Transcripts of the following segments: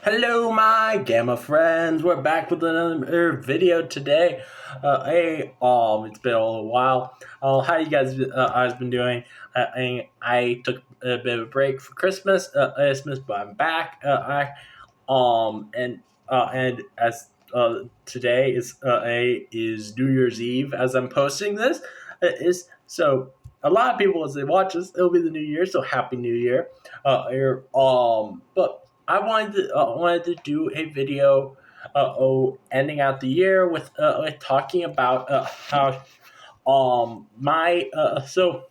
Hello, my Gamma friends. We're back with another video today. It's been a little while. How you guys guys been doing? I took a bit of a break for Christmas, but I'm back. And as today is New Year's Eve as I'm posting this. Is so a lot of people as they watch this, it'll be the New Year. So Happy New Year. But I wanted to do a video, ending out the year with talking about how my so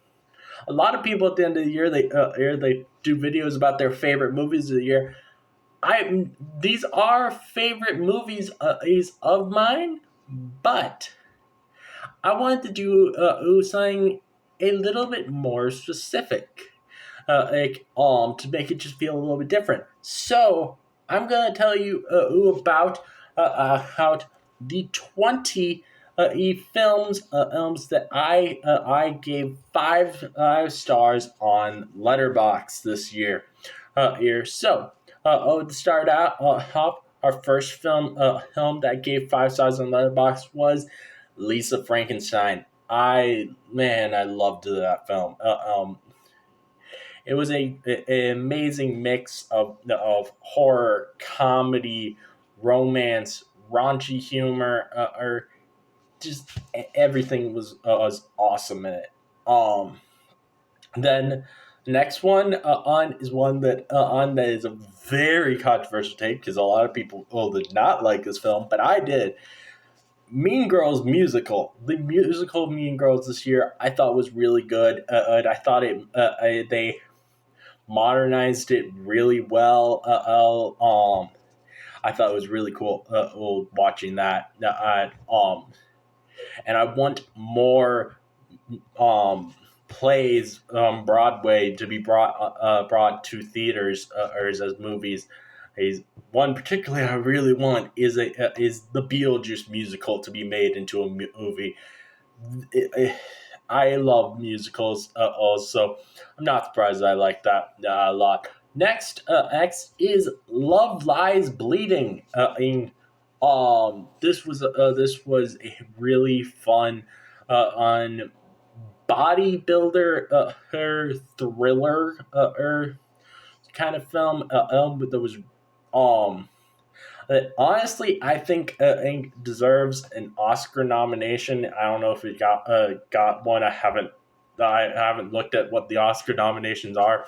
a lot of people at the end of the year they do videos about their favorite movies of the year. I These are favorite movies is of mine, but I wanted to do something a little bit more specific, to make it just feel a little bit different. So I'm gonna tell you about how the 20 films that I gave five stars on Letterboxd this year. To start out off, our first film that gave 5 stars on Letterboxd was Lisa Frankenstein. I loved that film. It was an amazing mix of horror, comedy, romance, raunchy humor, or just everything was awesome in it. Then the next one on is one that is a very controversial take because a lot of people did not like this film, but I did. Mean Girls musical. The musical Mean Girls this year I thought was really good. And I thought they modernized it really well. I thought it was really cool watching that. And I want more plays on Broadway to be brought to theaters or as movies. One particularly I really want is the Beetlejuice musical to be made into a movie. I love musicals also. I'm not surprised I like that a lot. Next is Love Lies Bleeding. This was a really fun on bodybuilder her thriller kind of film that was um honestly, I think Ink deserves an Oscar nomination. I don't know if it got one. I haven't looked at what the Oscar nominations are,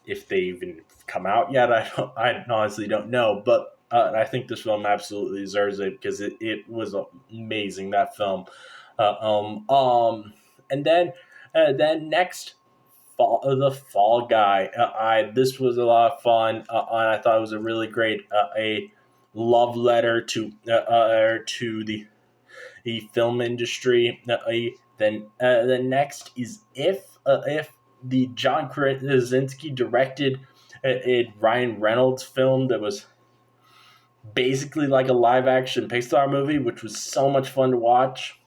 if they even come out yet. I honestly don't know, but I think this film absolutely deserves it because it was amazing, that film. And then next, the Fall Guy. I This was a lot of fun. And I thought it was a really great a love letter to the film industry. Then next is if the John Krasinski directed a Ryan Reynolds film that was basically like a live action Pixar movie, which was so much fun to watch.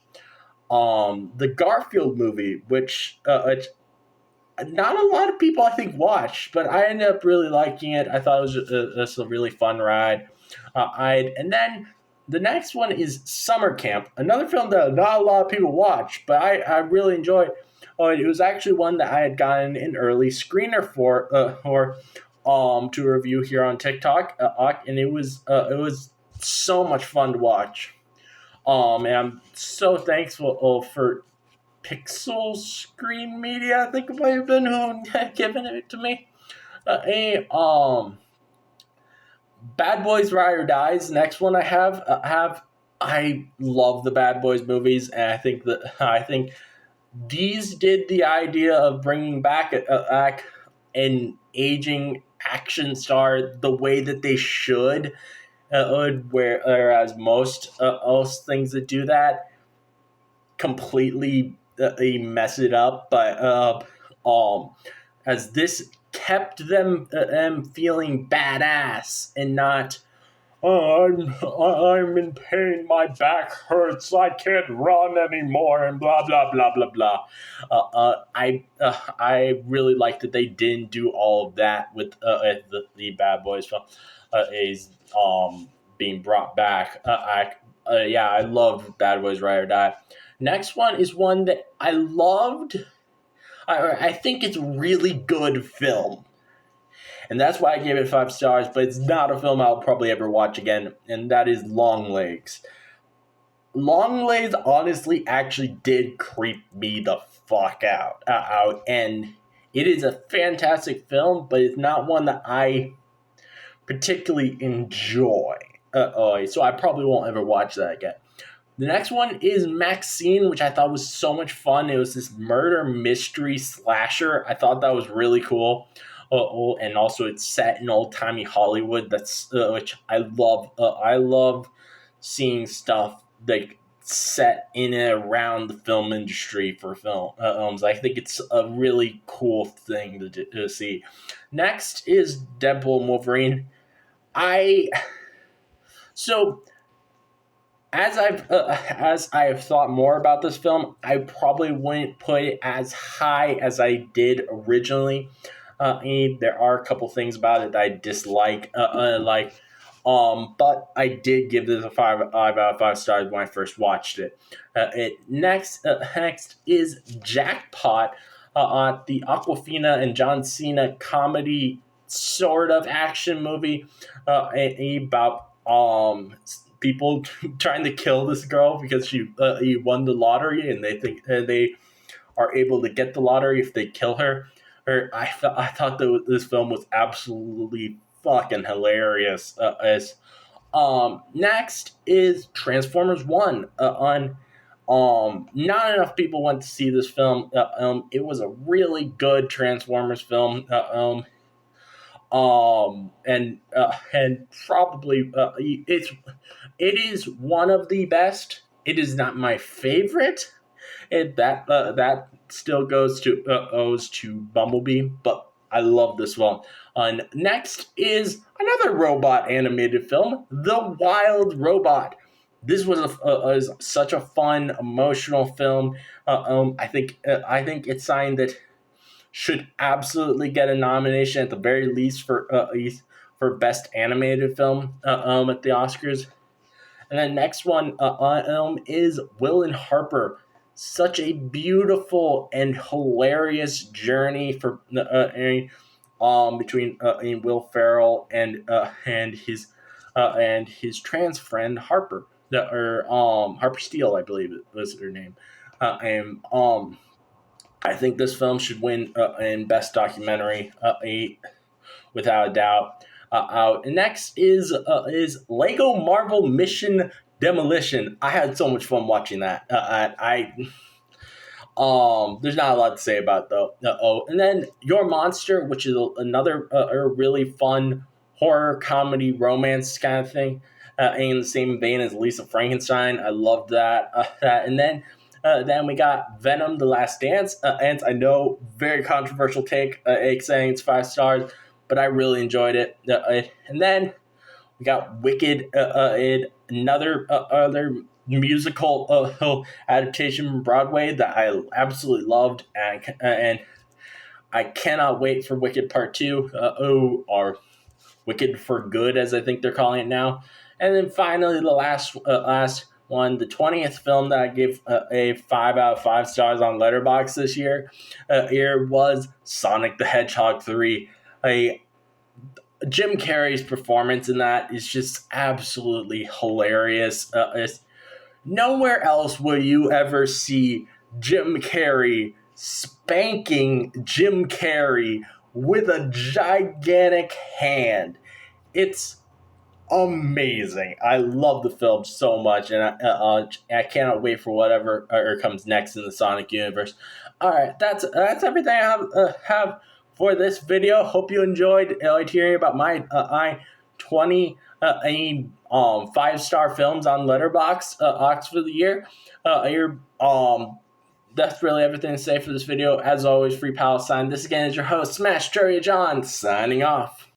The Garfield movie, which not a lot of people I think watched, but I ended up really liking it. I thought it was a really fun ride. And then the next one is Summer Camp, another film that not a lot of people watch, but I really enjoyed. It was actually one that I had gotten an early screener for, or to review here on TikTok, and it was so much fun to watch. And I'm so thankful for Pixel Screen Media, I think it might have been who had given it to me. Bad Boys Ride or Dies. Next one I love the Bad Boys movies, and I think these did the idea of bringing back an aging action star the way that they should. Whereas most things that do that completely mess it up, but as this kept them feeling badass and not I'm in pain. My back hurts. I can't run anymore, and blah blah blah blah blah. I really like that they didn't do all of that with the Bad Boys film. Is being brought back. Yeah, I love Bad Boys Ride or Die. Next one is one that I loved. I think it's a really good film, and that's why I gave it 5 stars. But it's not a film I'll probably ever watch again, and that is Long Legs. Long Legs honestly actually did creep me the fuck out, and it is a fantastic film, but it's not one that I particularly enjoy. So I probably won't ever watch that again. The next one is Maxine, which I thought was so much fun. It was this murder mystery slasher. I thought that was really cool. And also it's set in old timey Hollywood. That's which I love. I love seeing stuff like set in and around the film industry for films. I think it's a really cool thing to see. Next is Deadpool and Wolverine. I so as I have thought more about this film, I probably wouldn't put it as high as I did originally. And there are a couple things about it that I dislike, but I did give this a 5 out of 5 stars when I first watched it. Next is Jackpot, the Aquafina and John Cena comedy sort of action movie about people trying to kill this girl because she won the lottery, and they think they are able to get the lottery if they kill her. I thought that this film was absolutely fucking hilarious. Next is Transformers One. Not enough people went to see this film. It was a really good Transformers film. And probably it is one of the best. It is not my favorite. That still goes to owes to Bumblebee, but I love this one. Next is another robot animated film, The Wild Robot. This was such a fun, emotional film. I think it's signed that should absolutely get a nomination at the very least for best animated film at the Oscars. And then next one is Will and Harper. Such a beautiful and hilarious journey for between Will Ferrell and his trans friend Harper, or Harper Steele, I believe it was her name. And I think this film should win in Best Documentary, without a doubt. And next is Lego Marvel Mission Demolition. I had so much fun watching that. There's not a lot to say about it, though. And then Your Monster, which is another a really fun horror comedy romance kind of thing, in the same vein as Lisa Frankenstein. I loved that. And then we got Venom: The Last Dance, and I know very controversial take, saying it's 5 stars, but I really enjoyed it. And then we got Wicked, another other musical adaptation from Broadway that I absolutely loved, and I cannot wait for Wicked Part 2, or Wicked for Good, as I think they're calling it now. And then finally, the last one, the 20th film that I gave a 5 out of 5 stars on Letterboxd this year, here was Sonic the Hedgehog 3. Jim Carrey's performance in that is just absolutely hilarious. Nowhere else will you ever see Jim Carrey spanking Jim Carrey with a gigantic hand. It's amazing. I love the film so much, and I cannot wait for whatever comes next in the Sonic universe. All right, that's everything I have for this video. Hope you enjoyed hearing about my 20 5-star films on Letterboxd for the year. That's really everything to say for this video. As always, Free Palestine. This again is your host, Smash Joria John, signing off.